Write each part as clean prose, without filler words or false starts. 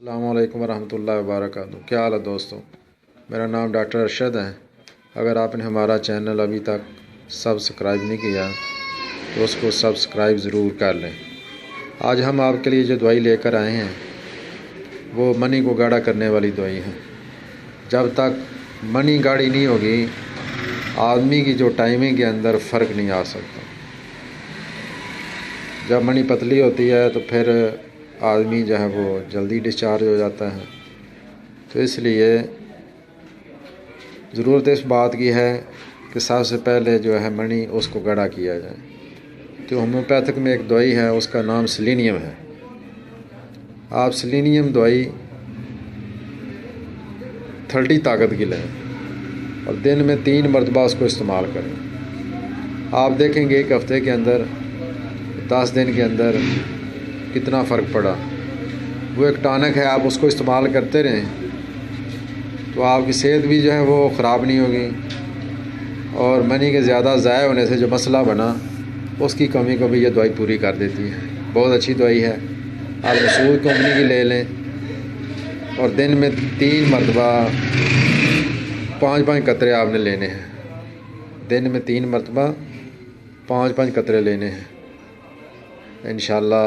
السلام علیکم ورحمۃ اللہ وبرکاتہ۔ کیا حال ہے دوستوں؟ میرا نام ڈاکٹر ارشد ہے۔ اگر آپ نے ہمارا چینل ابھی تک سبسکرائب نہیں کیا تو اس کو سبسکرائب ضرور کر لیں۔ آج ہم آپ کے لیے جو دوائی لے کر آئے ہیں وہ منی کو گاڑھا کرنے والی دوائی ہے۔ جب تک منی گاڑھی نہیں ہوگی آدمی کی جو ٹائمنگ کے اندر فرق نہیں آ سکتا۔ جب منی پتلی ہوتی ہے تو پھر آدمی جو ہے وہ جلدی ڈسچارج ہو جاتا ہے، تو اس لیے ضرورت اس بات کی ہے کہ سب سے پہلے جو ہے منی اس کو گاڑھا کیا جائے۔ تو ہومیوپیتھک میں ایک دوائی ہے، اس کا نام سیلینیم ہے۔ آپ سیلینیم دوائی 30 طاقت کی لیں اور دن میں 3 مرتبہ اس کو استعمال کریں۔ آپ دیکھیں گے ایک ہفتے کے اندر 10 دن کے اندر کتنا فرق پڑا۔ وہ ایک ٹانک ہے، آپ اس کو استعمال کرتے رہیں تو آپ کی صحت بھی جو ہے وہ خراب نہیں ہوگی، اور منی کے زیادہ ضائع ہونے سے جو مسئلہ بنا اس کی کمی کو بھی یہ دوائی پوری کر دیتی ہے۔ بہت اچھی دوائی ہے، آپ مشہور کمپنی کی لے لیں اور دن میں 3 مرتبہ 5 قطرے آپ نے لینے ہیں۔ دن میں 3 مرتبہ 5 قطرے لینے ہیں۔ انشاءاللہ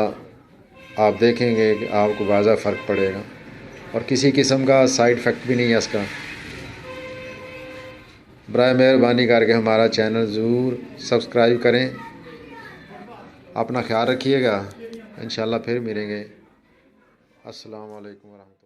آپ دیکھیں گے کہ آپ کو واضح فرق پڑے گا، اور کسی قسم کا سائیڈ افیکٹ بھی نہیں ہے اس کا۔ برائے مہربانی کر کے ہمارا چینل ضرور سبسکرائب کریں۔ اپنا خیال رکھیے گا، انشاءاللہ پھر ملیں گے۔ السلام علیکم ورحمۃ اللہ۔